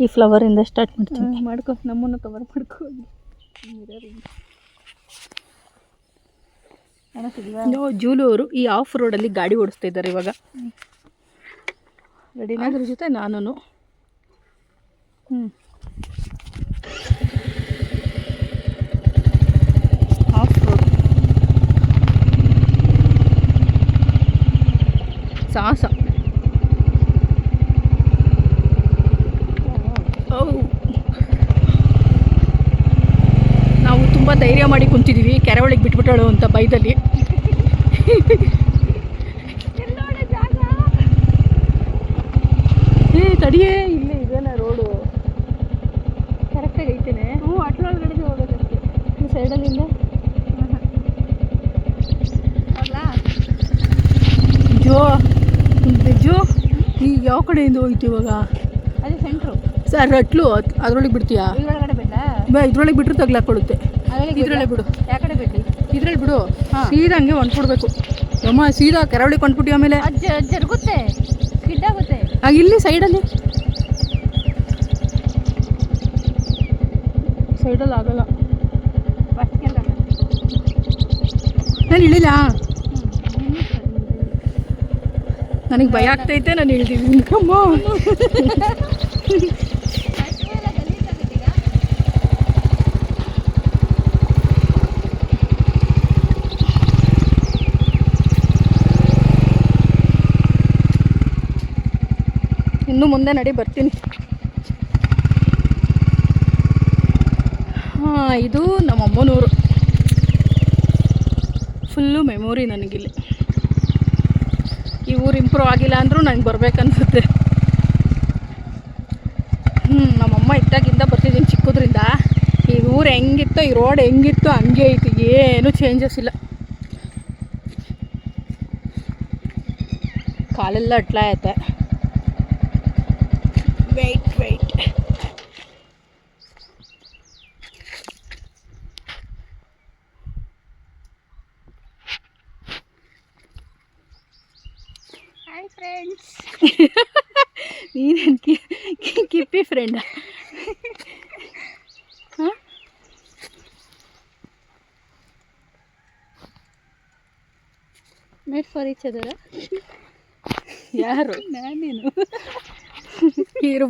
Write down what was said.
ಈ ಫ್ಲವರಿಂದ ಸ್ಟಾರ್ಟ್ ಮಾಡ್ತೀನಿ. ಮಾಡ್ಕೊ, ನಮ್ಮನ್ನು ಕವರ್ ಮಾಡ್ಕೊ. ಜೂಲು ಅವರು ಈ ಆಫ್ ರೋಡಲ್ಲಿ ಗಾಡಿ ಓಡಿಸ್ತಾ ಇದ್ದಾರೆ ಇವಾಗ. ರೆಡಿ? ಅದ್ರ ಜೊತೆ ನಾನು. ಆಫ್ ರೋಡ್ ಸಾಹಸ. ನಾವು ತುಂಬ ಧೈರ್ಯ ಮಾಡಿ ಕುಂತಿದ್ದೀವಿ, ಕೆರೆ ಒಳಗೆ ಬಿಟ್ಬಿಟ್ಟಳು ಅಂತ ಬೈದಲ್ಲಿ. ತಡಿಯೇ, ಇಲ್ಲೇ ಇದೇನ ರೋಡು ಕರೆಕ್ಟಾಗಿ ಐತೇನೆ. ಅಟ್ಲೊಳಗಡೆ ಹೋಗೋದಕ್ಕೆ ಈ ಸೈಡಲ್ಲಿಂದ ಜೋ ಈಗ ಯಾವ ಕಡೆಯಿಂದ ಹೋಯ್ತು ಇವಾಗ? ಅದೇ ಸೆಂಟ್ರು ಸರ್ ಅಟ್ಲು ಅದ್ರೊಳಗೆ ಬಿಡ್ತೀಯಾ? ಇದ್ರೊಳಗಡೆ ಬಿಟ್ಟ ಇದ್ರೊಳಗೆ ಬಿಟ್ಟರು ತಗ್ಲಾಕೊಡುತ್ತೆ. ಇದ್ರೊಳಗೆ ಬಿಡು. ಯಾವ ಕಡೆ ಬಿಟ್ಟು? ಇದ್ರಲ್ಲಿ ಬಿಡು. ಸೀದಾ ಹಂಗೆ ಹೊಂಟ್ಬಿಡ್ಬೇಕು. ಅಮ್ಮ ಸೀದಾ ಕೆರವಳಿಗೆ ಕೊಂಡ್ಬಿಟ್ಟು ಆಮೇಲೆ ಜರುಗುತ್ತೆ, ಸ್ಕಿಡ್ ಆಗುತ್ತೆ. ಆಗ ಇಲ್ಲಿ ಸೈಡಲ್ಲಿ ಆಗಲ್ಲ. ನಾನು ಇಳಿಲ್ಲ, ನನಗೆ ಭಯ ಆಗ್ತೈತೆ. ನಾನು ಇಳಿದೀನಿ ಕಮ್ಮ. ಇನ್ನು ಮುಂದೆ ನಡಿ, ಬರ್ತೀನಿ. ಇದು ನಮ್ಮಮ್ಮನೂರು. Full memory ನನಗಿಲ್ಲಿ. ಈ ಊರು ಇಂಪ್ರೂವ್ ಆಗಿಲ್ಲ ಅಂದರೂ ನನಗೆ ಬರ್ಬೇಕನ್ಸುತ್ತೆ. ನಮ್ಮಮ್ಮ ಇದ್ದಾಗಿಂದ ಬರ್ತಿದ್ದೀನಿ ಚಿಕ್ಕದ್ರಿಂದ. ಈ ಊರು ಹೆಂಗಿತ್ತೋ, ಈ ರೋಡ್ ಹೆಂಗಿತ್ತು ಹಂಗೆ ಐತಿ, ಏನೂ ಚೇಂಜಸ್ ಇಲ್ಲ. ಕಾಲೆಲ್ಲ ಅಟ್ಲಾಯತ್ತೆ. Weight hi friends. ನೀನೇನು ಕಿಪ್ಪಿ ಫ್ರೆಂಡ? Made for each other? ಯಾರು? ನಾನೇನು ಇರು.